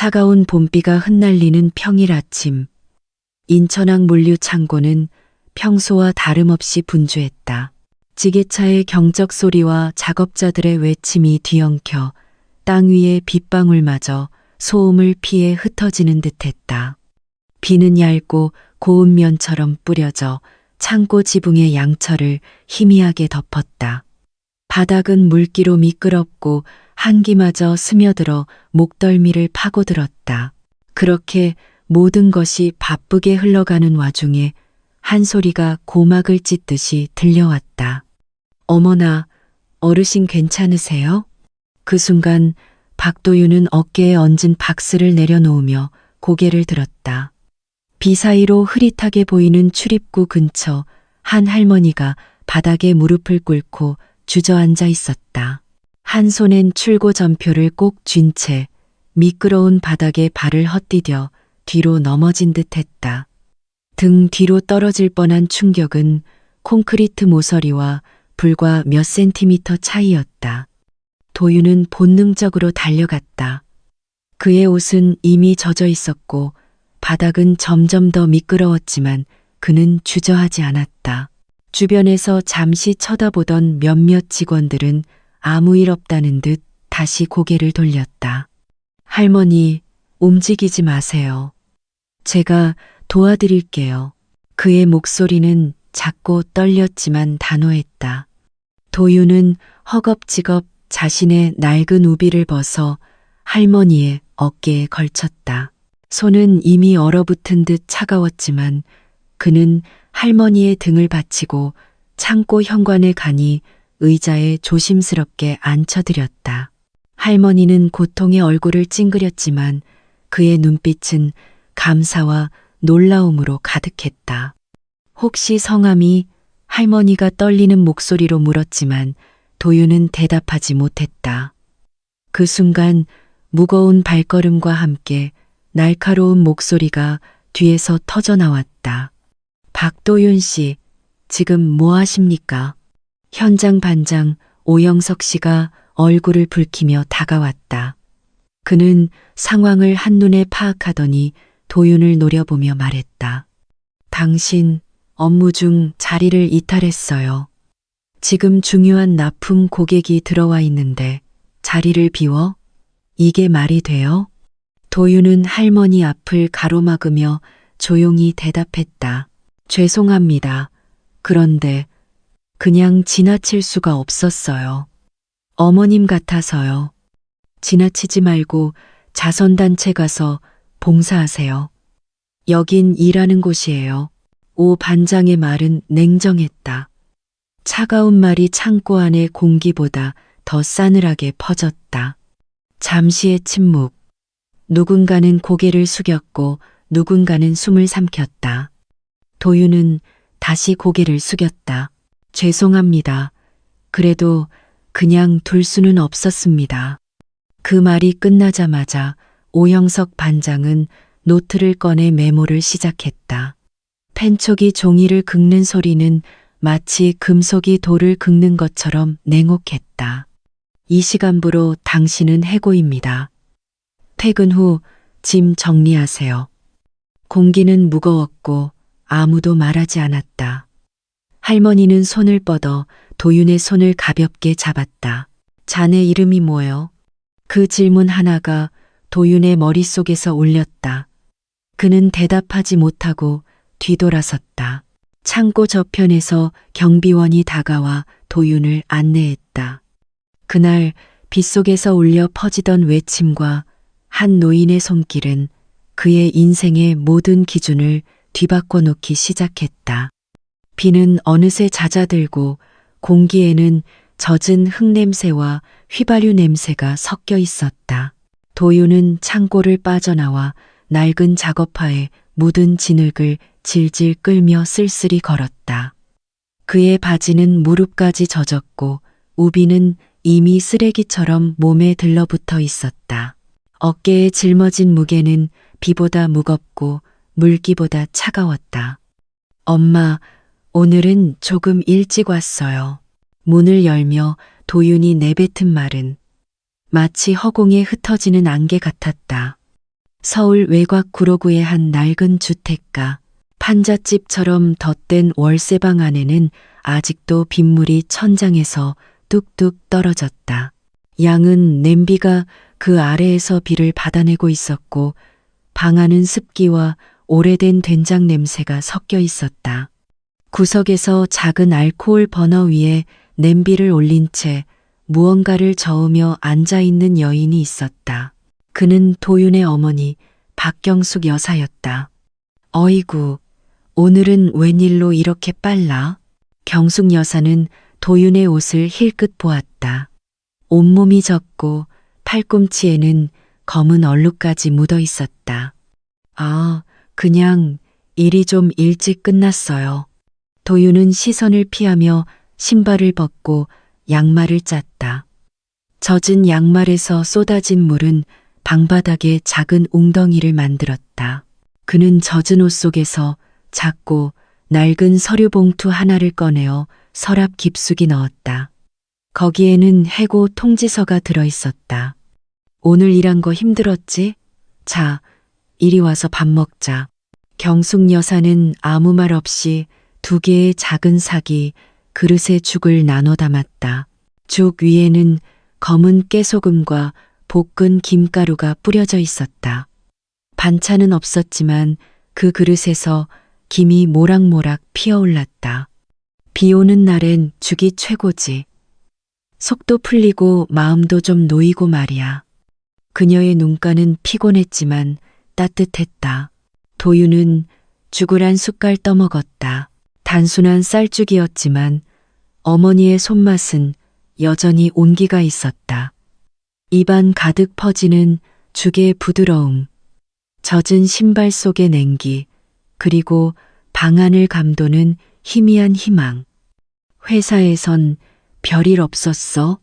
차가운 봄비가 흩날리는 평일 아침. 인천항 물류 창고는 평소와 다름없이 분주했다. 지게차의 경적 소리와 작업자들의 외침이 뒤엉켜 땅 위에 빗방울마저 소음을 피해 흩어지는 듯했다. 비는 얇고 고운 면처럼 뿌려져 창고 지붕의 양철을 희미하게 덮었다. 바닥은 물기로 미끄럽고 한기마저 스며들어 목덜미를 파고들었다. 그렇게 모든 것이 바쁘게 흘러가는 와중에 한 소리가 고막을 찢듯이 들려왔다. 어머나, 어르신 괜찮으세요? 그 순간 박도윤은 어깨에 얹은 박스를 내려놓으며 고개를 들었다. 비 사이로 흐릿하게 보이는 출입구 근처 한 할머니가 바닥에 무릎을 꿇고 주저앉아 있었다. 한 손엔 출고 전표를 꼭 쥔 채 미끄러운 바닥에 발을 헛디뎌 뒤로 넘어진 듯 했다. 등 뒤로 떨어질 뻔한 충격은 콘크리트 모서리와 불과 몇 센티미터 차이였다. 도윤은 본능적으로 달려갔다. 그의 옷은 이미 젖어 있었고 바닥은 점점 더 미끄러웠지만 그는 주저하지 않았다. 주변에서 잠시 쳐다보던 몇몇 직원들은 아무 일 없다는 듯 다시 고개를 돌렸다. 할머니, 움직이지 마세요. 제가 도와드릴게요. 그의 목소리는 작고 떨렸지만 단호했다. 도윤은 허겁지겁 자신의 낡은 우비를 벗어 할머니의 어깨에 걸쳤다. 손은 이미 얼어붙은 듯 차가웠지만 그는 할머니의 등을 받치고 창고 현관에 가니 의자에 조심스럽게 앉혀드렸다. 할머니는 고통의 얼굴을 찡그렸지만 그의 눈빛은 감사와 놀라움으로 가득했다. 혹시 성함이? 할머니가 떨리는 목소리로 물었지만 도윤은 대답하지 못했다. 그 순간 무거운 발걸음과 함께 날카로운 목소리가 뒤에서 터져나왔다. 박도윤 씨, 지금 뭐 하십니까? 현장 반장 오영석 씨가 얼굴을 붉히며 다가왔다. 그는 상황을 한눈에 파악하더니 도윤을 노려보며 말했다. 당신 업무 중 자리를 이탈했어요. 지금 중요한 납품 고객이 들어와 있는데 자리를 비워? 이게 말이 돼요? 도윤은 할머니 앞을 가로막으며 조용히 대답했다. 죄송합니다. 그런데 그냥 지나칠 수가 없었어요. 어머님 같아서요. 지나치지 말고 자선단체 가서 봉사하세요. 여긴 일하는 곳이에요. 오 반장의 말은 냉정했다. 차가운 말이 창고 안의 공기보다 더 싸늘하게 퍼졌다. 잠시의 침묵. 누군가는 고개를 숙였고 누군가는 숨을 삼켰다. 도윤은 다시 고개를 숙였다. 죄송합니다. 그래도 그냥 둘 수는 없었습니다. 그 말이 끝나자마자 오영석 반장은 노트를 꺼내 메모를 시작했다. 펜촉이 종이를 긁는 소리는 마치 금속이 돌을 긁는 것처럼 냉혹했다. 이 시간부로 당신은 해고입니다. 퇴근 후 짐 정리하세요. 공기는 무거웠고 아무도 말하지 않았다. 할머니는 손을 뻗어 도윤의 손을 가볍게 잡았다. 자네 이름이 뭐예요? 그 질문 하나가 도윤의 머릿속에서 울렸다. 그는 대답하지 못하고 뒤돌아섰다. 창고 저편에서 경비원이 다가와 도윤을 안내했다. 그날 빗속에서 울려 퍼지던 외침과 한 노인의 손길은 그의 인생의 모든 기준을 뒤바꿔 놓기 시작했다. 비는 어느새 잦아들고 공기에는 젖은 흙냄새와 휘발유 냄새가 섞여 있었다. 도윤은 창고를 빠져나와 낡은 작업화에 묻은 진흙을 질질 끌며 쓸쓸히 걸었다. 그의 바지는 무릎까지 젖었고 우비는 이미 쓰레기처럼 몸에 들러붙어 있었다. 어깨에 짊어진 무게는 비보다 무겁고 물기보다 차가웠다. 엄마, 오늘은 조금 일찍 왔어요. 문을 열며 도윤이 내뱉은 말은 마치 허공에 흩어지는 안개 같았다. 서울 외곽 구로구의 한 낡은 주택가. 판잣집처럼 덧댄 월세방 안에는 아직도 빗물이 천장에서 뚝뚝 떨어졌다. 양은 냄비가 그 아래에서 비를 받아내고 있었고 방 안은 습기와 오래된 된장 냄새가 섞여 있었다. 구석에서 작은 알코올 버너 위에 냄비를 올린 채 무언가를 저으며 앉아있는 여인이 있었다. 그는 도윤의 어머니 박경숙 여사였다. 어이구, 오늘은 웬일로 이렇게 빨라? 경숙 여사는 도윤의 옷을 힐끗 보았다. 온몸이 젖고 팔꿈치에는 검은 얼룩까지 묻어 있었다. 아, 그냥 일이 좀 일찍 끝났어요. 도윤은 시선을 피하며 신발을 벗고 양말을 짰다. 젖은 양말에서 쏟아진 물은 방바닥에 작은 웅덩이를 만들었다. 그는 젖은 옷 속에서 작고 낡은 서류 봉투 하나를 꺼내어 서랍 깊숙이 넣었다. 거기에는 해고 통지서가 들어 있었다. 오늘 일한 거 힘들었지? 자, 이리 와서 밥 먹자. 경숙 여사는 아무 말 없이 2개의 작은 삭이 그릇에 죽을 나눠 담았다. 죽 위에는 검은 깨소금과 볶은 김가루가 뿌려져 있었다. 반찬은 없었지만 그 그릇에서 김이 모락모락 피어올랐다. 비 오는 날엔 죽이 최고지. 속도 풀리고 마음도 좀 놓이고 말이야. 그녀의 눈가는 피곤했지만 따뜻했다. 도윤은 죽을 한 숟갈 떠먹었다. 단순한 쌀죽이었지만 어머니의 손맛은 여전히 온기가 있었다. 입안 가득 퍼지는 죽의 부드러움, 젖은 신발 속의 냉기, 그리고 방 안을 감도는 희미한 희망. 회사에선 별일 없었어?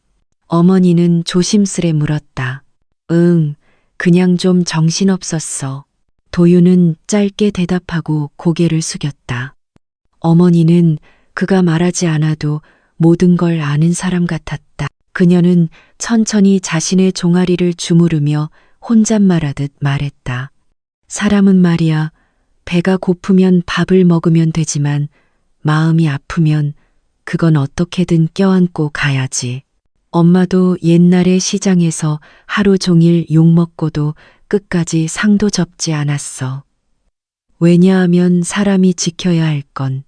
어머니는 조심스레 물었다. 응, 그냥 좀 정신없었어. 도윤은 짧게 대답하고 고개를 숙였다. 어머니는 그가 말하지 않아도 모든 걸 아는 사람 같았다. 그녀는 천천히 자신의 종아리를 주무르며 혼잣말하듯 말했다. 사람은 말이야, 배가 고프면 밥을 먹으면 되지만 마음이 아프면 그건 어떻게든 껴안고 가야지. 엄마도 옛날에 시장에서 하루 종일 욕먹고도 끝까지 상도 접지 않았어. 왜냐하면 사람이 지켜야 할 건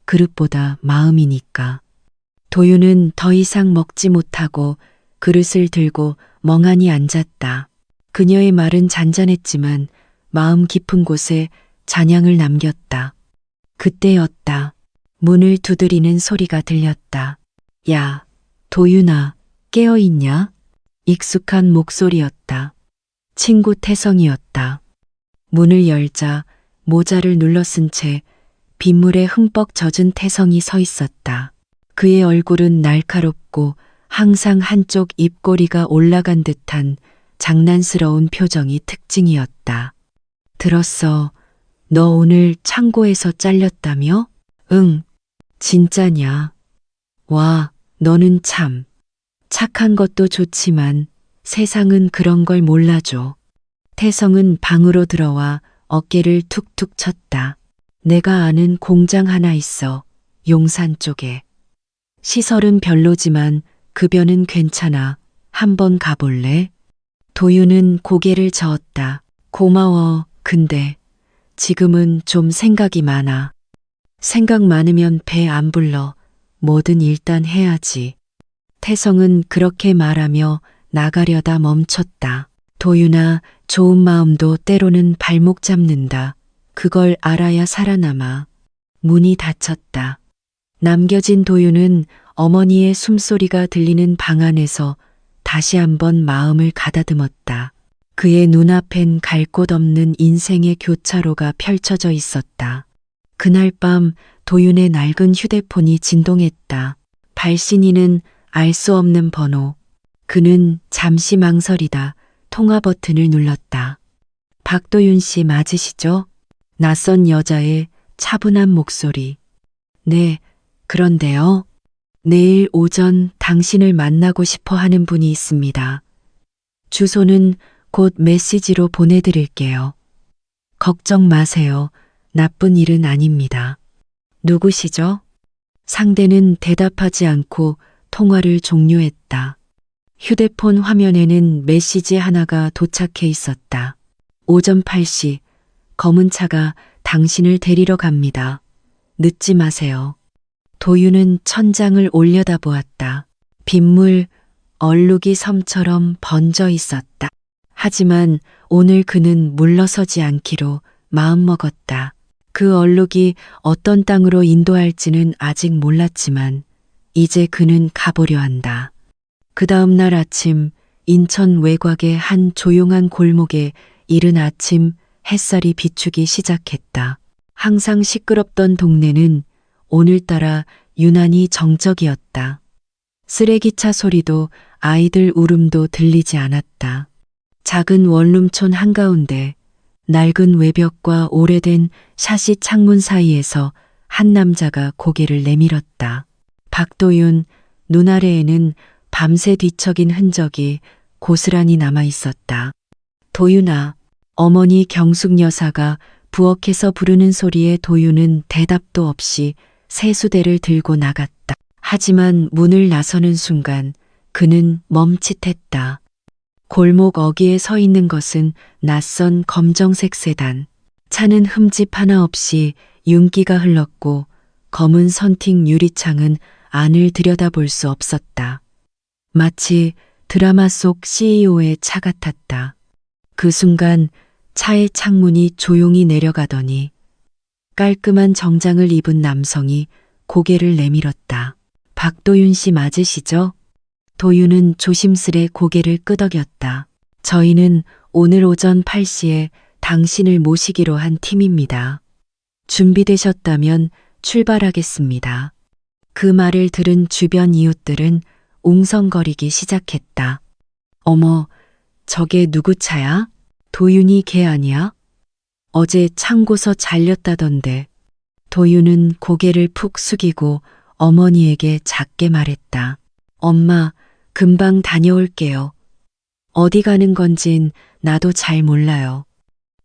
그릇보다 마음이니까. 도윤은 더 이상 먹지 못하고 그릇을 들고 멍하니 앉았다. 그녀의 말은 잔잔했지만 마음 깊은 곳에 잔향을 남겼다. 그때였다. 문을 두드리는 소리가 들렸다. 야, 도윤아, 깨어있냐? 익숙한 목소리였다. 친구 태성이었다. 문을 열자 모자를 눌러쓴 채 빗물에 흠뻑 젖은 태성이 서 있었다. 그의 얼굴은 날카롭고 항상 한쪽 입꼬리가 올라간 듯한 장난스러운 표정이 특징이었다. 들었어. 너 오늘 창고에서 잘렸다며? 응. 진짜냐? 와, 너는 참. 착한 것도 좋지만 세상은 그런 걸 몰라줘. 태성은 방으로 들어와 어깨를 툭툭 쳤다. 내가 아는 공장 하나 있어. 용산 쪽에. 시설은 별로지만 급여는 괜찮아. 한번 가볼래? 도윤은 고개를 저었다. 고마워. 근데 지금은 좀 생각이 많아. 생각 많으면 배 안 불러. 뭐든 일단 해야지. 태성은 그렇게 말하며 나가려다 멈췄다. 도윤아, 좋은 마음도 때로는 발목 잡는다. 그걸 알아야 살아남아. 문이 닫혔다. 남겨진 도윤은 어머니의 숨소리가 들리는 방 안에서 다시 한번 마음을 가다듬었다. 그의 눈앞엔 갈 곳 없는 인생의 교차로가 펼쳐져 있었다. 그날 밤 도윤의 낡은 휴대폰이 진동했다. 발신인은 알 수 없는 번호. 그는 잠시 망설이다 통화 버튼을 눌렀다. 박도윤 씨 맞으시죠? 낯선 여자의 차분한 목소리. 네, 그런데요. 내일 오전 당신을 만나고 싶어 하는 분이 있습니다. 주소는 곧 메시지로 보내드릴게요. 걱정 마세요. 나쁜 일은 아닙니다. 누구시죠? 상대는 대답하지 않고 통화를 종료했다. 휴대폰 화면에는 메시지 하나가 도착해 있었다. 오전 8시, 검은 차가 당신을 데리러 갑니다. 늦지 마세요. 도윤은 천장을 올려다보았다. 빗물, 얼룩이 섬처럼 번져 있었다. 하지만 오늘 그는 물러서지 않기로 마음먹었다. 그 얼룩이 어떤 땅으로 인도할지는 아직 몰랐지만 이제 그는 가보려 한다. 그 다음 날 아침 인천 외곽의 한 조용한 골목에 이른 아침 햇살이 비추기 시작했다. 항상 시끄럽던 동네는 오늘따라 유난히 정적이었다. 쓰레기차 소리도 아이들 울음도 들리지 않았다. 작은 원룸촌 한가운데 낡은 외벽과 오래된 샤시 창문 사이에서 한 남자가 고개를 내밀었다. 박도윤, 눈 아래에는 밤새 뒤척인 흔적이 고스란히 남아 있었다. 도윤아, 어머니 경숙 여사가 부엌에서 부르는 소리에 도윤은 대답도 없이 세수대를 들고 나갔다. 하지만 문을 나서는 순간 그는 멈칫했다. 골목 어귀에 서 있는 것은 낯선 검정색 세단. 차는 흠집 하나 없이 윤기가 흘렀고 검은 선팅 유리창은 안을 들여다볼 수 없었다. 마치 드라마 속 CEO의 차 같았다. 그 순간 차의 창문이 조용히 내려가더니 깔끔한 정장을 입은 남성이 고개를 내밀었다. 박도윤 씨 맞으시죠? 도윤은 조심스레 고개를 끄덕였다. 저희는 오늘 오전 8시에 당신을 모시기로 한 팀입니다. 준비되셨다면 출발하겠습니다. 그 말을 들은 주변 이웃들은 웅성거리기 시작했다. 어머, 저게 누구 차야? 도윤이 걔 아니야? 어제 창고서 잘렸다던데. 도윤은 고개를 푹 숙이고 어머니에게 작게 말했다. 엄마, 금방 다녀올게요. 어디 가는 건진 나도 잘 몰라요.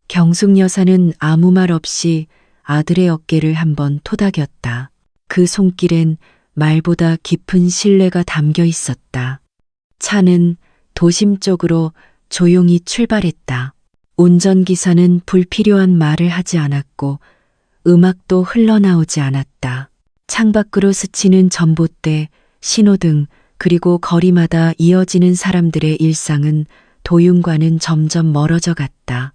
경숙 여사는 아무 말 없이 아들의 어깨를 한번 토닥였다. 그 손길엔 말보다 깊은 신뢰가 담겨 있었다. 차는 도심 쪽으로 조용히 출발했다. 운전기사는 불필요한 말을 하지 않았고 음악도 흘러나오지 않았다. 창밖으로 스치는 전봇대, 신호등, 그리고 거리마다 이어지는 사람들의 일상은 도윤과는 점점 멀어져 갔다.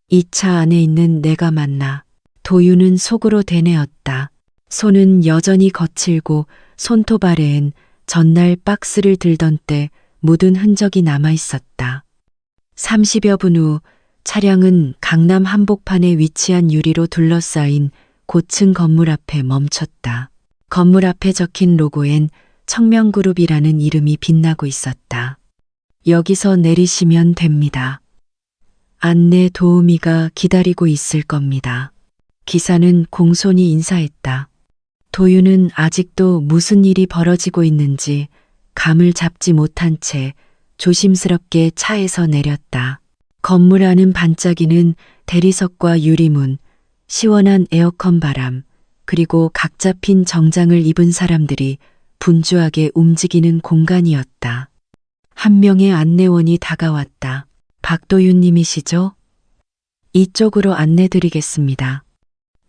이 차 안에 있는 내가 맞나. 도윤은 속으로 되뇌었다. 손은 여전히 거칠고 손톱 아래엔 전날 박스를 들던 때 묻은 흔적이 남아 있었다. 30여 분 후 차량은 강남 한복판에 위치한 유리로 둘러싸인 고층 건물 앞에 멈췄다. 건물 앞에 적힌 로고엔 청명그룹이라는 이름이 빛나고 있었다. 여기서 내리시면 됩니다. 안내 도우미가 기다리고 있을 겁니다. 기사는 공손히 인사했다. 도윤은 아직도 무슨 일이 벌어지고 있는지 감을 잡지 못한 채 조심스럽게 차에서 내렸다. 건물 안은 반짝이는 대리석과 유리문, 시원한 에어컨 바람, 그리고 각 잡힌 정장을 입은 사람들이 분주하게 움직이는 공간이었다. 한 명의 안내원이 다가왔다. 박도윤 님이시죠? 이쪽으로 안내드리겠습니다.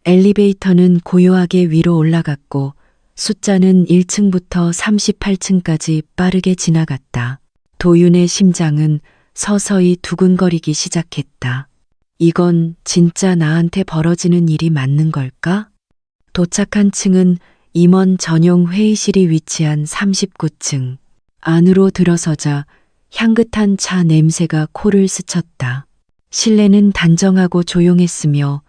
엘리베이터는 고요하게 위로 올라갔고 숫자는 1층부터 38층까지 빠르게 지나갔다. 도윤의 심장은 서서히 두근거리기 시작했다. 이건 진짜 나한테 벌어지는 일이 맞는 걸까? 도착한 층은 임원 전용 회의실이 위치한 39층. 안으로 들어서자 향긋한 차 냄새가 코를 스쳤다. 실내는 단정하고 조용했으며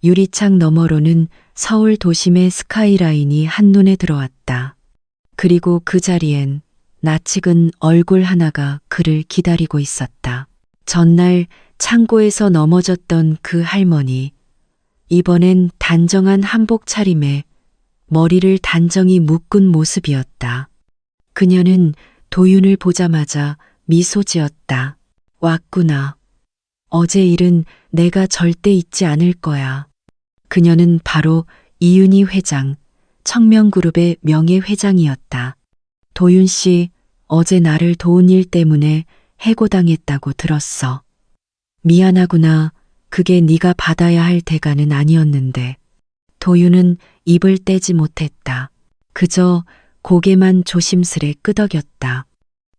유리창 너머로는 서울 도심의 스카이라인이 한눈에 들어왔다. 그리고 그 자리엔 낯익은 얼굴 하나가 그를 기다리고 있었다. 전날 창고에서 넘어졌던 그 할머니. 이번엔 단정한 한복 차림에 머리를 단정히 묶은 모습이었다. 그녀는 도윤을 보자마자 미소 지었다. 왔구나. 어제 일은 내가 절대 잊지 않을 거야. 그녀는 바로 이윤희 회장, 청명그룹의 명예회장이었다. 도윤 씨, 어제 나를 도운 일 때문에 해고당했다고 들었어. 미안하구나. 그게 네가 받아야 할 대가는 아니었는데. 도윤은 입을 떼지 못했다. 그저 고개만 조심스레 끄덕였다.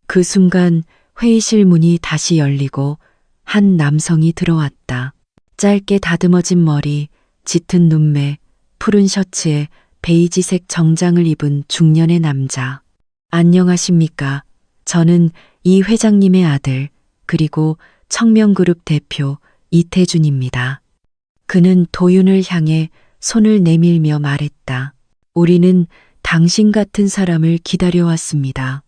그 순간 회의실 문이 다시 열리고 한 남성이 들어왔다. 짧게 다듬어진 머리, 짙은 눈매, 푸른 셔츠에 베이지색 정장을 입은 중년의 남자. 안녕하십니까. 저는 이 회장님의 아들, 그리고 청명그룹 대표 이태준입니다. 그는 도윤을 향해 손을 내밀며 말했다. 우리는 당신 같은 사람을 기다려왔습니다.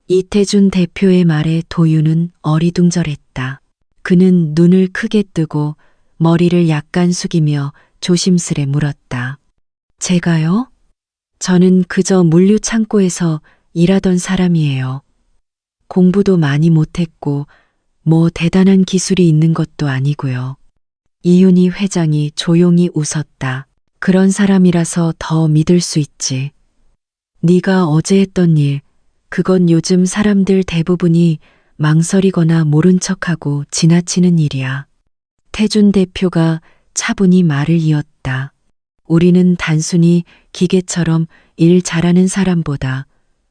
이태준 대표의 말에 도윤은 어리둥절했다. 그는 눈을 크게 뜨고 머리를 약간 숙이며 조심스레 물었다. 제가요? 저는 그저 물류 창고에서 일하던 사람이에요. 공부도 많이 못했고 뭐 대단한 기술이 있는 것도 아니고요. 이윤희 회장이 조용히 웃었다. 그런 사람이라서 더 믿을 수 있지. 네가 어제 했던 일, 그건 요즘 사람들 대부분이 망설이거나 모른 척하고 지나치는 일이야. 태준 대표가 차분히 말을 이었다. 우리는 단순히 기계처럼 일 잘하는 사람보다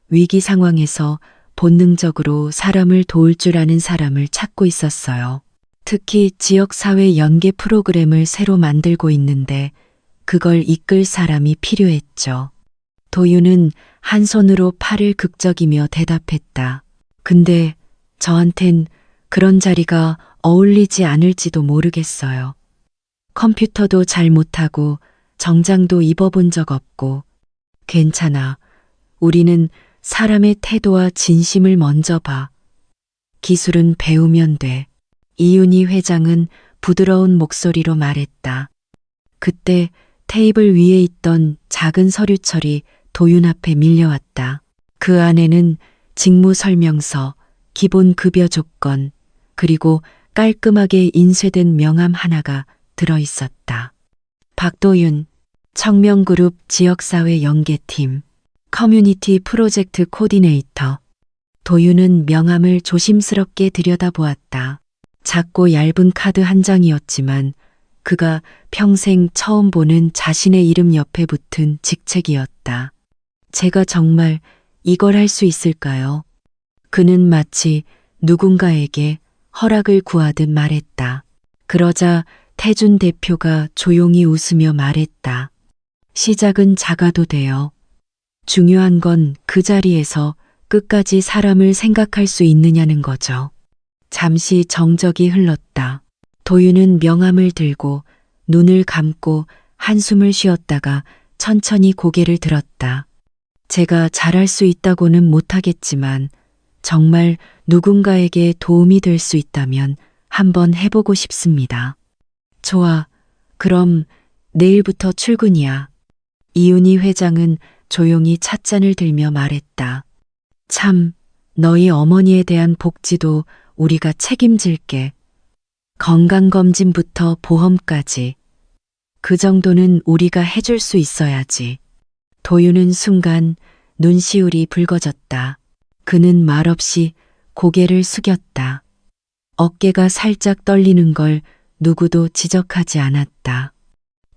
위기 상황에서 본능적으로 사람을 도울 줄 아는 사람을 찾고 있었어요. 특히 지역사회 연계 프로그램을 새로 만들고 있는데 그걸 이끌 사람이 필요했죠. 도윤은 한 손으로 팔을 극적이며 대답했다. 근데 저한텐 그런 자리가 어울리지 않을지도 모르겠어요. 컴퓨터도 잘 못하고 정장도 입어본 적 없고. 괜찮아. 우리는 사람의 태도와 진심을 먼저 봐. 기술은 배우면 돼. 이윤희 회장은 부드러운 목소리로 말했다. 그때 테이블 위에 있던 작은 서류철이 도윤 앞에 밀려왔다. 그 안에는 직무 설명서, 기본 급여 조건, 그리고 깔끔하게 인쇄된 명함 하나가 들어 있었다. 박도윤, 청명그룹 지역사회 연계팀, 커뮤니티 프로젝트 코디네이터. 도윤은 명함을 조심스럽게 들여다보았다. 작고 얇은 카드 한 장이었지만 그가 평생 처음 보는 자신의 이름 옆에 붙은 직책이었다. 제가 정말 이걸 할 수 있을까요? 그는 마치 누군가에게 허락을 구하듯 말했다. 그러자 태준 대표가 조용히 웃으며 말했다. 시작은 작아도 돼요. 중요한 건 그 자리에서 끝까지 사람을 생각할 수 있느냐는 거죠. 잠시 정적이 흘렀다. 도윤은 명함을 들고 눈을 감고 한숨을 쉬었다가 천천히 고개를 들었다. 제가 잘할 수 있다고는 못하겠지만 정말 누군가에게 도움이 될 수 있다면 한번 해보고 싶습니다. 좋아. 그럼 내일부터 출근이야. 이윤희 회장은 조용히 찻잔을 들며 말했다. 참, 너희 어머니에 대한 복지도 우리가 책임질게. 건강검진부터 보험까지. 그 정도는 우리가 해줄 수 있어야지. 도윤은 순간 눈시울이 붉어졌다. 그는 말없이 고개를 숙였다. 어깨가 살짝 떨리는 걸 누구도 지적하지 않았다.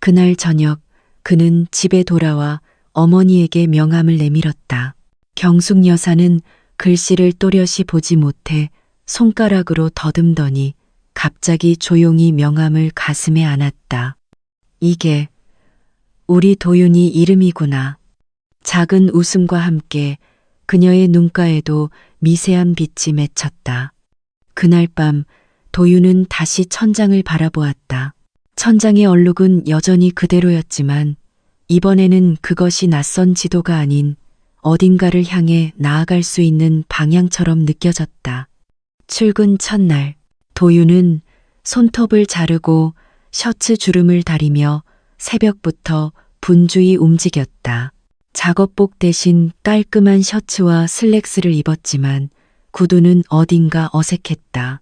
그날 저녁 그는 집에 돌아와 어머니에게 명함을 내밀었다. 경숙 여사는 글씨를 또렷이 보지 못해 손가락으로 더듬더니 갑자기 조용히 명함을 가슴에 안았다. 이게 우리 도윤이 이름이구나. 작은 웃음과 함께 그녀의 눈가에도 미세한 빛이 맺혔다. 그날 밤 도윤은 다시 천장을 바라보았다. 천장의 얼룩은 여전히 그대로였지만 이번에는 그것이 낯선 지도가 아닌 어딘가를 향해 나아갈 수 있는 방향처럼 느껴졌다. 출근 첫날, 도윤은 손톱을 자르고 셔츠 주름을 다리며 새벽부터 분주히 움직였다. 작업복 대신 깔끔한 셔츠와 슬랙스를 입었지만 구두는 어딘가 어색했다.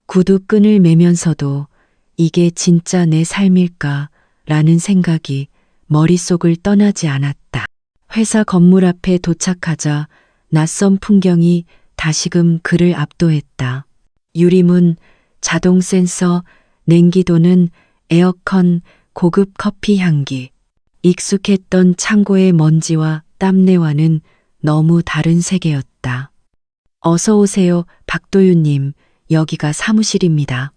구두끈을 매면서도 이게 진짜 내 삶일까 라는 생각이 머릿속을 떠나지 않았다. 회사 건물 앞에 도착하자 낯선 풍경이 다시금 그를 압도했다. 유리문, 자동 센서, 냉기도는 에어컨, 고급 커피 향기. 익숙했던 창고의 먼지와 땀내와는 너무 다른 세계였다. 어서 오세요, 박도윤님. 여기가 사무실입니다.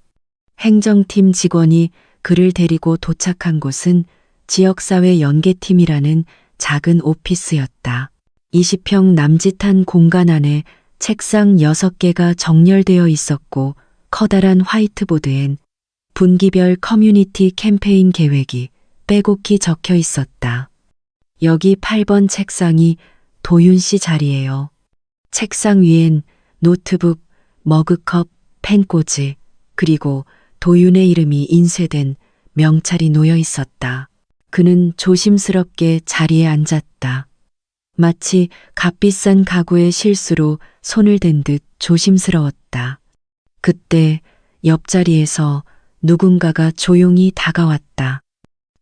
행정팀 직원이 그를 데리고 도착한 곳은 지역사회 연계팀이라는 작은 오피스였다. 20평 남짓한 공간 안에 책상 6개가 정렬되어 있었고 커다란 화이트보드엔 분기별 커뮤니티 캠페인 계획이 빼곡히 적혀 있었다. 여기 8번 책상이 도윤 씨 자리예요. 책상 위엔 노트북, 머그컵, 펜꽂이, 그리고 도윤의 이름이 인쇄된 명찰이 놓여 있었다. 그는 조심스럽게 자리에 앉았다. 마치 값비싼 가구의 실수로 손을 댄 듯 조심스러웠다. 그때 옆자리에서 누군가가 조용히 다가왔다.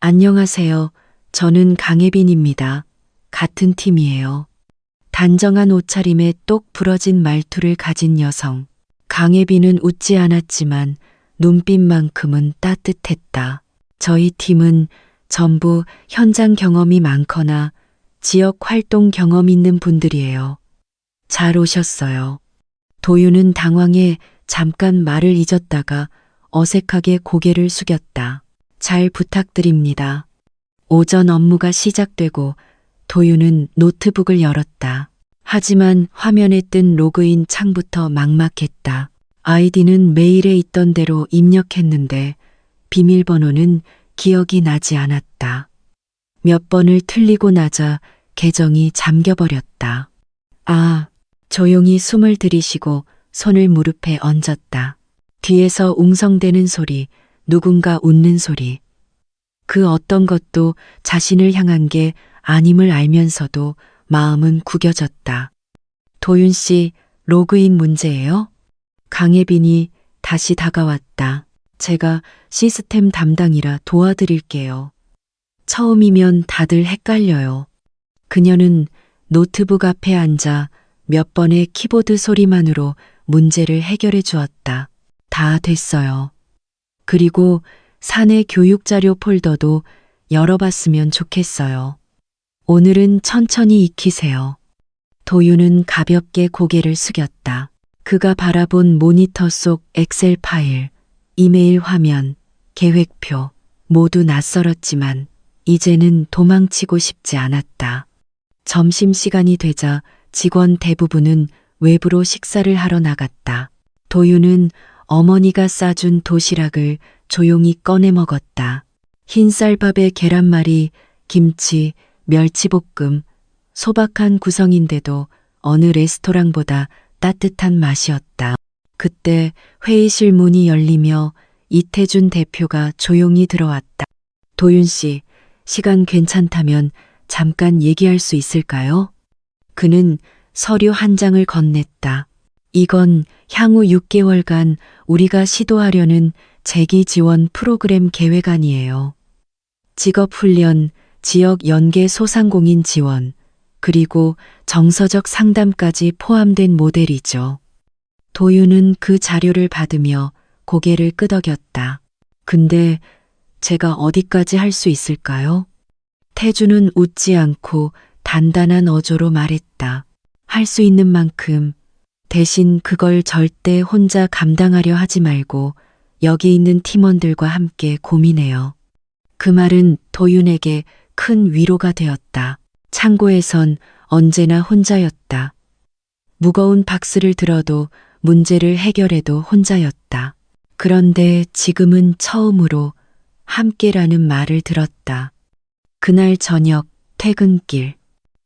안녕하세요. 저는 강혜빈입니다. 같은 팀이에요. 단정한 옷차림에 똑 부러진 말투를 가진 여성. 강혜빈은 웃지 않았지만 눈빛만큼은 따뜻했다. 저희 팀은 전부 현장 경험이 많거나 지역 활동 경험 있는 분들이에요. 잘 오셨어요. 도윤은 당황해 잠깐 말을 잊었다가 어색하게 고개를 숙였다. 잘 부탁드립니다. 오전 업무가 시작되고 도윤은 노트북을 열었다. 하지만 화면에 뜬 로그인 창부터 막막했다. 아이디는 메일에 있던 대로 입력했는데 비밀번호는 기억이 나지 않았다. 몇 번을 틀리고 나자 계정이 잠겨버렸다. 조용히 숨을 들이쉬고 손을 무릎에 얹었다. 뒤에서 웅성대는 소리, 누군가 웃는 소리. 그 어떤 것도 자신을 향한 게 아님을 알면서도 마음은 구겨졌다. 도윤 씨, 로그인 문제예요? 강혜빈이 다시 다가왔다. 제가 시스템 담당이라 도와드릴게요. 처음이면 다들 헷갈려요. 그녀는 노트북 앞에 앉아 몇 번의 키보드 소리만으로 문제를 해결해 주었다. 다 됐어요. 그리고 사내 교육자료 폴더도 열어봤으면 좋겠어요. 오늘은 천천히 익히세요. 도윤은 가볍게 고개를 숙였다. 그가 바라본 모니터 속 엑셀 파일, 이메일 화면, 계획표 모두 낯설었지만 이제는 도망치고 싶지 않았다. 점심시간이 되자 직원 대부분은 외부로 식사를 하러 나갔다. 도윤은 어머니가 싸준 도시락을 조용히 꺼내 먹었다. 흰쌀밥에 계란말이, 김치, 멸치볶음, 소박한 구성인데도 어느 레스토랑보다 따뜻한 맛이었다. 그때 회의실 문이 열리며 이태준 대표가 조용히 들어왔다. 도윤 씨, 시간 괜찮다면 잠깐 얘기할 수 있을까요? 그는 서류 한 장을 건넸다. 이건 향후 6개월간 우리가 시도하려는 재기 지원 프로그램 계획안이에요. 직업훈련, 지역 연계 소상공인 지원, 그리고 정서적 상담까지 포함된 모델이죠. 도윤은 그 자료를 받으며 고개를 끄덕였다. 근데 제가 어디까지 할 수 있을까요? 태주는 웃지 않고 단단한 어조로 말했다. 할 수 있는 만큼, 대신 그걸 절대 혼자 감당하려 하지 말고 여기 있는 팀원들과 함께 고민해요. 그 말은 도윤에게 큰 위로가 되었다. 창고에선 언제나 혼자였다. 무거운 박스를 들어도 문제를 해결해도 혼자였다. 그런데 지금은 처음으로 함께라는 말을 들었다. 그날 저녁 퇴근길,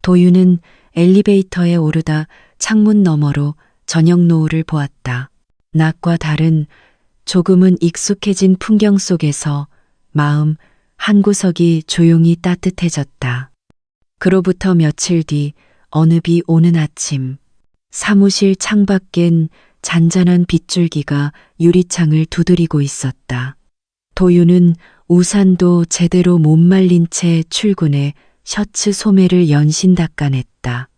도윤은 엘리베이터에 오르다 창문 너머로 저녁 노을을 보았다. 낮과 다른 조금은 익숙해진 풍경 속에서 마음 한구석이 조용히 따뜻해졌다. 그로부터 며칠 뒤 어느 비 오는 아침, 사무실 창밖엔 잔잔한 빗줄기가 유리창을 두드리고 있었다. 도윤은 우산도 제대로 못 말린 채 출근해 셔츠 소매를 연신 닦아냈다.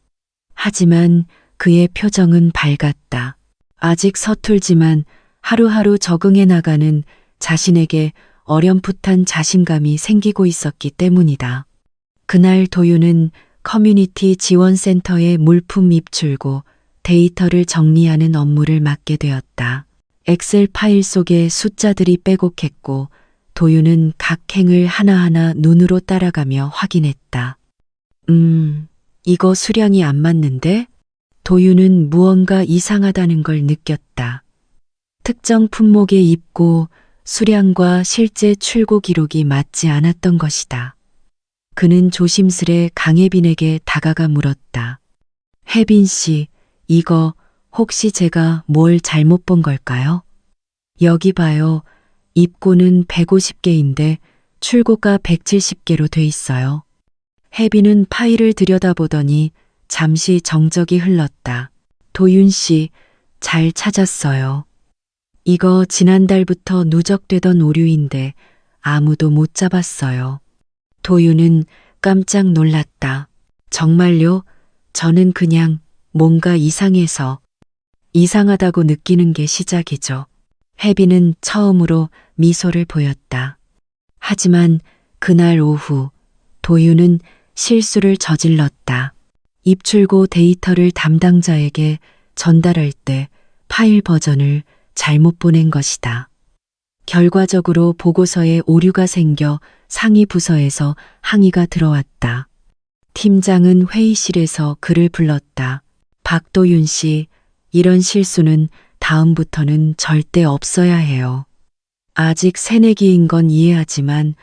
하지만 그의 표정은 밝았다. 아직 서툴지만 하루하루 적응해 나가는 자신에게 어렴풋한 자신감이 생기고 있었기 때문이다. 그날 도윤은 커뮤니티 지원센터에 물품 입출고 데이터를 정리하는 업무를 맡게 되었다. 엑셀 파일 속에 숫자들이 빼곡했고 도윤은 각 행을 하나하나 눈으로 따라가며 확인했다. 이거 수량이 안 맞는데? 도윤은 무언가 이상하다는 걸 느꼈다. 특정 품목에 입고 수량과 실제 출고 기록이 맞지 않았던 것이다. 그는 조심스레 강혜빈에게 다가가 물었다. 혜빈 씨, 이거 혹시 제가 뭘 잘못 본 걸까요? 여기 봐요. 입고는 150개인데 출고가 170개로 돼 있어요. 혜빈은 파일을 들여다보더니 잠시 정적이 흘렀다. 도윤 씨, 잘 찾았어요. 이거 지난달부터 누적되던 오류인데 아무도 못 잡았어요. 도윤은 깜짝 놀랐다. 정말요? 저는 그냥 뭔가 이상해서 이상하다고 느끼는 게 시작이죠. 혜빈은 처음으로 미소를 보였다. 하지만 그날 오후 도윤은 실수를 저질렀다. 입출고 데이터를 담당자에게 전달할 때 파일 버전을 잘못 보낸 것이다. 결과적으로 보고서에 오류가 생겨 상위 부서에서 항의가 들어왔다. 팀장은 회의실에서 그를 불렀다. 박도윤 씨, 이런 실수는 다음부터는 절대 없어야 해요. 아직 새내기인 건 이해하지만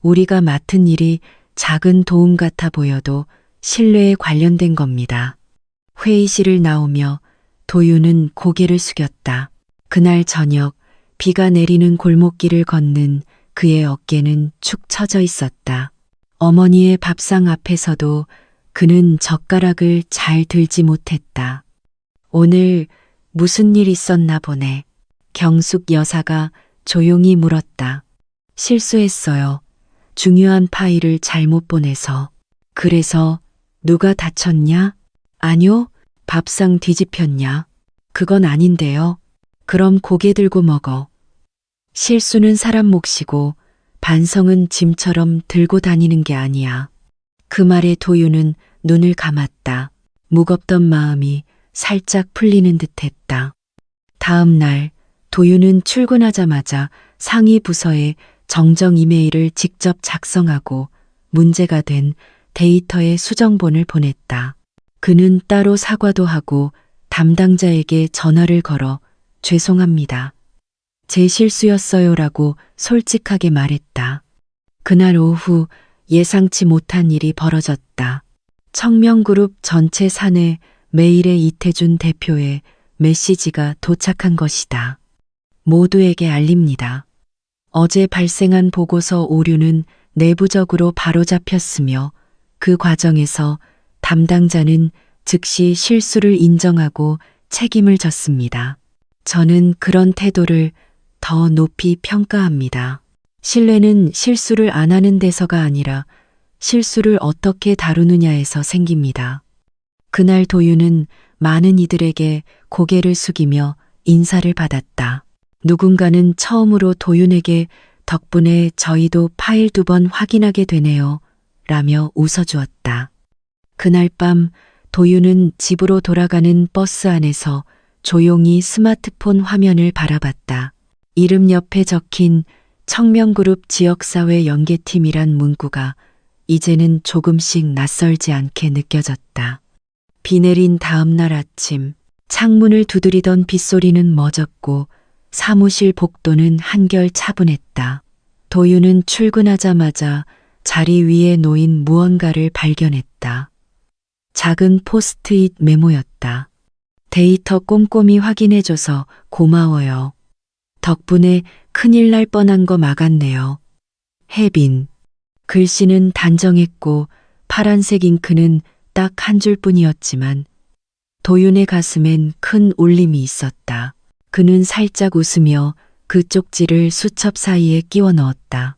우리가 맡은 일이 작은 도움 같아 보여도 신뢰에 관련된 겁니다. 회의실을 나오며 도윤은 고개를 숙였다. 그날 저녁 비가 내리는 골목길을 걷는 그의 어깨는 축 처져 있었다. 어머니의 밥상 앞에서도 그는 젓가락을 잘 들지 못했다. 오늘 무슨 일 있었나 보네. 경숙 여사가 조용히 물었다. 실수했어요. 중요한 파일을 잘못 보내서. 그래서 누가 다쳤냐? 아니요. 밥상 뒤집혔냐? 그건 아닌데요. 그럼 고개 들고 먹어. 실수는 사람 몫이고 반성은 짐처럼 들고 다니는 게 아니야. 그 말에 도윤은 눈을 감았다. 무겁던 마음이 살짝 풀리는 듯했다. 다음 날 도윤은 출근하자마자 상위 부서에 정정 이메일을 직접 작성하고 문제가 된 데이터의 수정본을 보냈다. 그는 따로 사과도 하고 담당자에게 전화를 걸어 죄송합니다. 제 실수였어요라고 솔직하게 말했다. 그날 오후 예상치 못한 일이 벌어졌다. 청명그룹 전체 사내 메일에 이태준 대표의 메시지가 도착한 것이다. 모두에게 알립니다. 어제 발생한 보고서 오류는 내부적으로 바로잡혔으며 그 과정에서 담당자는 즉시 실수를 인정하고 책임을 졌습니다. 저는 그런 태도를 더 높이 평가합니다. 신뢰는 실수를 안 하는 데서가 아니라 실수를 어떻게 다루느냐에서 생깁니다. 그날 도윤은 많은 이들에게 고개를 숙이며 인사를 받았다. 누군가는 처음으로 도윤에게 덕분에 저희도 파일 2번 확인하게 되네요. 라며 웃어주었다. 그날 밤 도윤은 집으로 돌아가는 버스 안에서 조용히 스마트폰 화면을 바라봤다. 이름 옆에 적힌 청명그룹 지역사회 연계팀이란 문구가 이제는 조금씩 낯설지 않게 느껴졌다. 비 내린 다음 날 아침 창문을 두드리던 빗소리는 멎었고 사무실 복도는 한결 차분했다. 도윤은 출근하자마자 자리 위에 놓인 무언가를 발견했다. 작은 포스트잇 메모였다. 데이터 꼼꼼히 확인해줘서 고마워요. 덕분에 큰일 날 뻔한 거 막았네요. 혜빈. 글씨는 단정했고 파란색 잉크는 딱 한 줄뿐이었지만 도윤의 가슴엔 큰 울림이 있었다. 그는 살짝 웃으며 그 쪽지를 수첩 사이에 끼워 넣었다.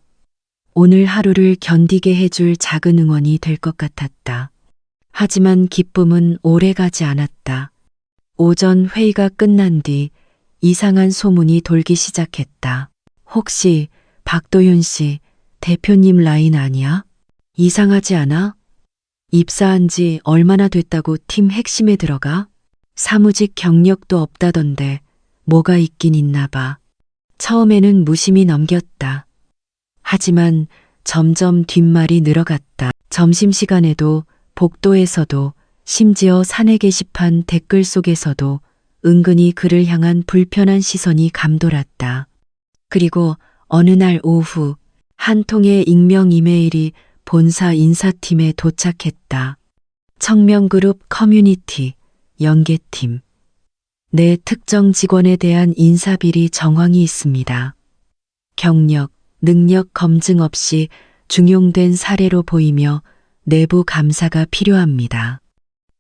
오늘 하루를 견디게 해줄 작은 응원이 될 것 같았다. 하지만 기쁨은 오래가지 않았다. 오전 회의가 끝난 뒤 이상한 소문이 돌기 시작했다. 혹시 박도윤 씨 대표님 라인 아니야? 이상하지 않아? 입사한 지 얼마나 됐다고 팀 핵심에 들어가? 사무직 경력도 없다던데 뭐가 있긴 있나 봐. 처음에는 무심히 넘겼다. 하지만 점점 뒷말이 늘어갔다. 점심시간에도 복도에서도 심지어 사내 게시판 댓글 속에서도 은근히 그를 향한 불편한 시선이 감돌았다. 그리고 어느 날 오후 한 통의 익명 이메일이 본사 인사팀에 도착했다. 청명그룹 커뮤니티, 연계팀. 내 특정 직원에 대한 인사비리 정황이 있습니다. 경력, 능력 검증 없이 중용된 사례로 보이며 내부 감사가 필요합니다.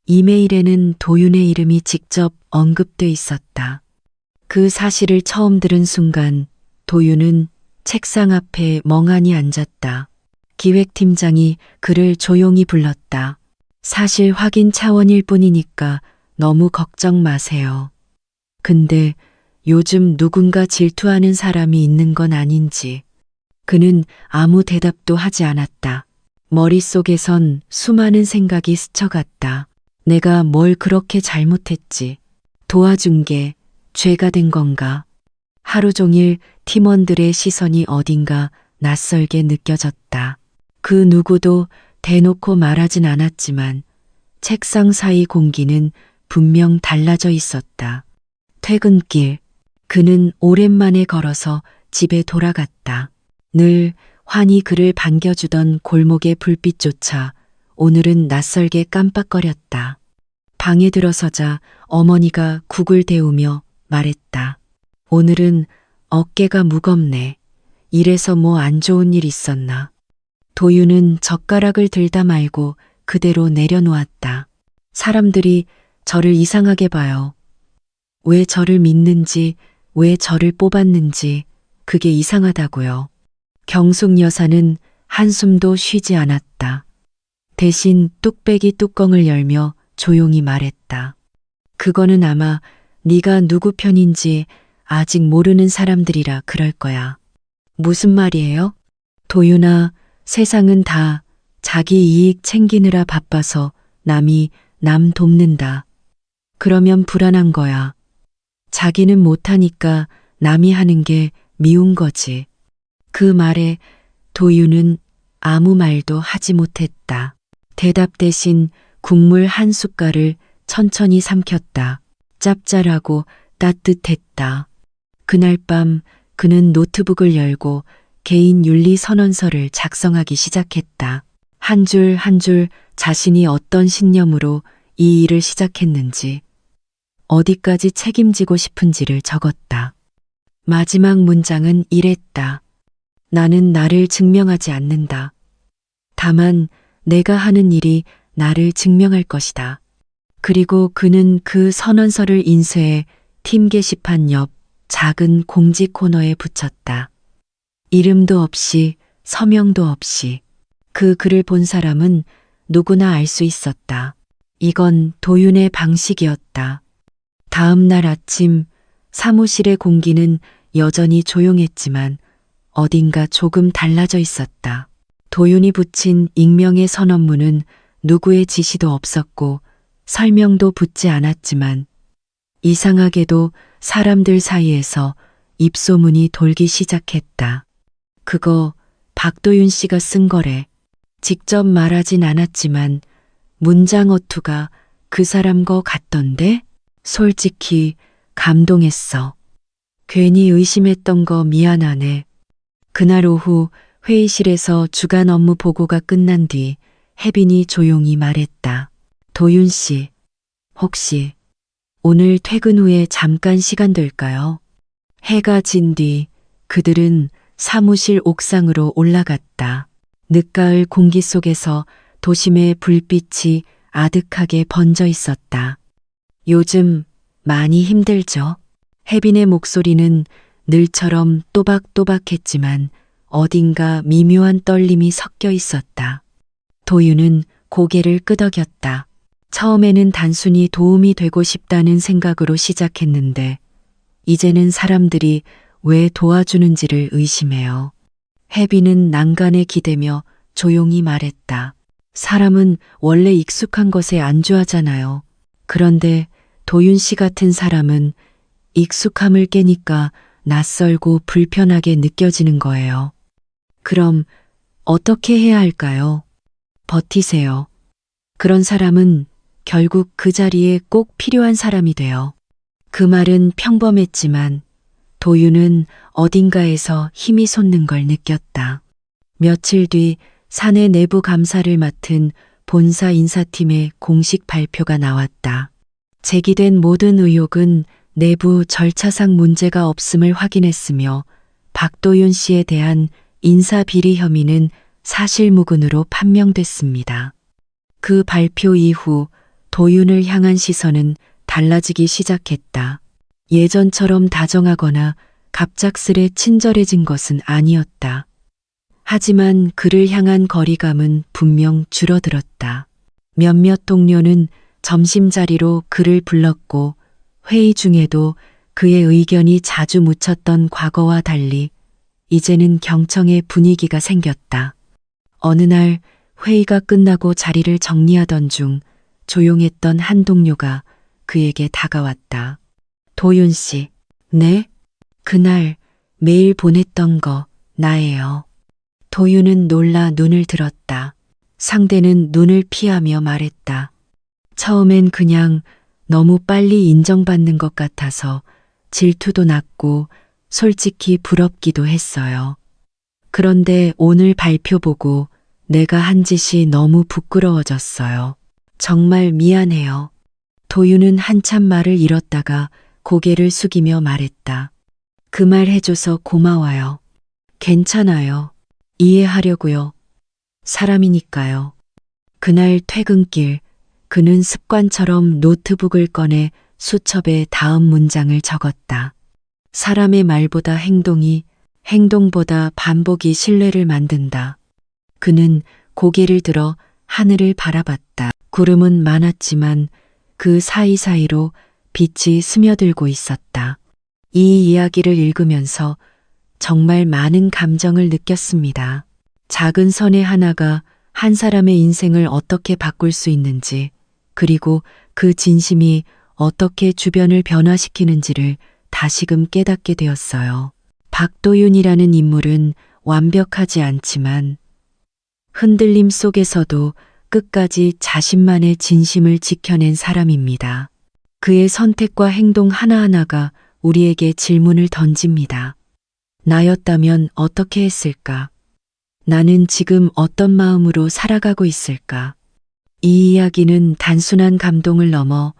이메일에는 도윤의 이름이 직접 언급돼 있었다. 그 사실을 처음 들은 순간 도윤은 책상 앞에 멍하니 앉았다. 기획팀장이 그를 조용히 불렀다. 사실 확인 차원일 뿐이니까 너무 걱정 마세요. 근데 요즘 누군가 질투하는 사람이 있는 건 아닌지. 그는 아무 대답도 하지 않았다. 머릿속에선 수많은 생각이 스쳐갔다. 내가 뭘 그렇게 잘못했지? 도와준 게 죄가 된 건가? 하루 종일 팀원들의 시선이 어딘가 낯설게 느껴졌다. 그 누구도 대놓고 말하진 않았지만 책상 사이 공기는 분명 달라져 있었다. 퇴근길, 그는 오랜만에 걸어서 집에 돌아갔다. 늘 환히 그를 반겨주던 골목의 불빛조차 오늘은 낯설게 깜빡거렸다. 방에 들어서자 어머니가 국을 데우며 말했다. 오늘은 어깨가 무겁네. 이래서 뭐 안 좋은 일 있었나? 도윤은 젓가락을 들다 말고 그대로 내려놓았다. 사람들이 저를 이상하게 봐요. 왜 저를 믿는지, 왜 저를 뽑았는지 그게 이상하다고요. 경숙 여사는 한숨도 쉬지 않았다. 대신 뚝배기 뚜껑을 열며 조용히 말했다. 그거는 아마 네가 누구 편인지 아직 모르는 사람들이라 그럴 거야. 무슨 말이에요? 도윤아, 세상은 다 자기 이익 챙기느라 바빠서 남이 남 돕는다. 그러면 불안한 거야. 자기는 못하니까 남이 하는 게 미운 거지. 그 말에 도윤은 아무 말도 하지 못했다. 대답 대신 국물 한 숟갈을 천천히 삼켰다. 짭짤하고 따뜻했다. 그날 밤 그는 노트북을 열고 개인 윤리 선언서를 작성하기 시작했다. 한 줄 한 줄 자신이 어떤 신념으로 이 일을 시작했는지, 어디까지 책임지고 싶은지를 적었다. 마지막 문장은 이랬다. 나는 나를 증명하지 않는다. 다만 내가 하는 일이 나를 증명할 것이다. 그리고 그는 그 선언서를 인쇄해 팀 게시판 옆 작은 공지 코너에 붙였다. 이름도 없이 서명도 없이. 그 글을 본 사람은 누구나 알 수 있었다. 이건 도윤의 방식이었다. 다음 날 아침 사무실의 공기는 여전히 조용했지만 어딘가 조금 달라져 있었다. 도윤이 붙인 익명의 선언문은 누구의 지시도 없었고 설명도 붙지 않았지만 이상하게도 사람들 사이에서 입소문이 돌기 시작했다. 그거 박도윤 씨가 쓴 거래. 직접 말하진 않았지만 문장 어투가 그 사람 거 같던데? 솔직히 감동했어. 괜히 의심했던 거 미안하네. 그날 오후 회의실에서 주간 업무 보고가 끝난 뒤 혜빈이 조용히 말했다. 도윤 씨, 혹시 오늘 퇴근 후에 잠깐 시간 될까요? 해가 진 뒤 그들은 사무실 옥상으로 올라갔다. 늦가을 공기 속에서 도심의 불빛이 아득하게 번져 있었다. 요즘 많이 힘들죠? 혜빈의 목소리는 늘처럼 또박또박했지만 어딘가 미묘한 떨림이 섞여 있었다. 도윤은 고개를 끄덕였다. 처음에는 단순히 도움이 되고 싶다는 생각으로 시작했는데 이제는 사람들이 왜 도와주는지를 의심해요. 혜빈은 난간에 기대며 조용히 말했다. 사람은 원래 익숙한 것에 안주하잖아요. 그런데 도윤 씨 같은 사람은 익숙함을 깨니까 낯설고 불편하게 느껴지는 거예요. 그럼 어떻게 해야 할까요? 버티세요. 그런 사람은 결국 그 자리에 꼭 필요한 사람이 돼요. 그 말은 평범했지만 도윤은 어딘가에서 힘이 솟는 걸 느꼈다. 며칠 뒤 사내 내부 감사를 맡은 본사 인사팀의 공식 발표가 나왔다. 제기된 모든 의혹은 내부 절차상 문제가 없음을 확인했으며 박도윤 씨에 대한 인사비리 혐의는 사실무근으로 판명됐습니다. 그 발표 이후 도윤을 향한 시선은 달라지기 시작했다. 예전처럼 다정하거나 갑작스레 친절해진 것은 아니었다. 하지만 그를 향한 거리감은 분명 줄어들었다. 몇몇 동료는 점심자리로 그를 불렀고 회의 중에도 그의 의견이 자주 묻혔던 과거와 달리 이제는 경청의 분위기가 생겼다. 어느 날 회의가 끝나고 자리를 정리하던 중 조용했던 한 동료가 그에게 다가왔다. 도윤 씨, 네? 그날 메일 보냈던 거 나예요. 도윤은 놀라 눈을 들었다. 상대는 눈을 피하며 말했다. 처음엔 그냥 너무 빨리 인정받는 것 같아서 질투도 났고 솔직히 부럽기도 했어요. 그런데 오늘 발표 보고 내가 한 짓이 너무 부끄러워졌어요. 정말 미안해요. 도윤은 한참 말을 잃었다가 고개를 숙이며 말했다. 그 말 해줘서 고마워요. 괜찮아요. 이해하려고요. 사람이니까요. 그날 퇴근길 그는 습관처럼 노트북을 꺼내 수첩에 다음 문장을 적었다. 사람의 말보다 행동이, 행동보다 반복이 신뢰를 만든다. 그는 고개를 들어 하늘을 바라봤다. 구름은 많았지만 그 사이사이로 빛이 스며들고 있었다. 이 이야기를 읽으면서 정말 많은 감정을 느꼈습니다. 작은 선의 하나가 한 사람의 인생을 어떻게 바꿀 수 있는지, 그리고 그 진심이 어떻게 주변을 변화시키는지를 다시금 깨닫게 되었어요. 박도윤이라는 인물은 완벽하지 않지만 흔들림 속에서도 끝까지 자신만의 진심을 지켜낸 사람입니다. 그의 선택과 행동 하나하나가 우리에게 질문을 던집니다. 나였다면 어떻게 했을까? 나는 지금 어떤 마음으로 살아가고 있을까? 이 이야기는 단순한 감동을 넘어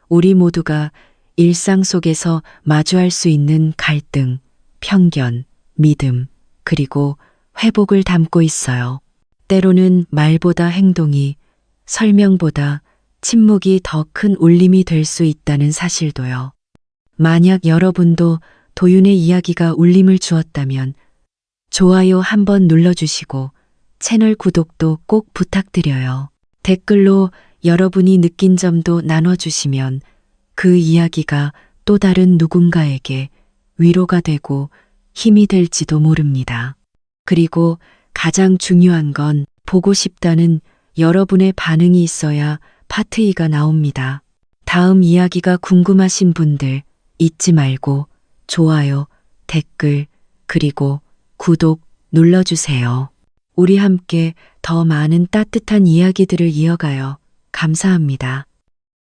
우리 모두가 일상 속에서 마주할 수 있는 갈등, 편견, 믿음, 그리고 회복을 담고 있어요. 때로는 말보다 행동이, 설명보다 침묵이 더 큰 울림이 될 수 있다는 사실도요. 만약 여러분도 도윤의 이야기가 울림을 주었다면 좋아요 한번 눌러주시고 채널 구독도 꼭 부탁드려요. 댓글로 여러분이 느낀 점도 나눠주시면 그 이야기가 또 다른 누군가에게 위로가 되고 힘이 될지도 모릅니다. 그리고 가장 중요한 건 보고 싶다는 여러분의 반응이 있어야 파트 2가 나옵니다. 다음 이야기가 궁금하신 분들 잊지 말고 좋아요, 댓글, 그리고 구독 눌러주세요. 우리 함께 더 많은 따뜻한 이야기들을 이어가요. 감사합니다.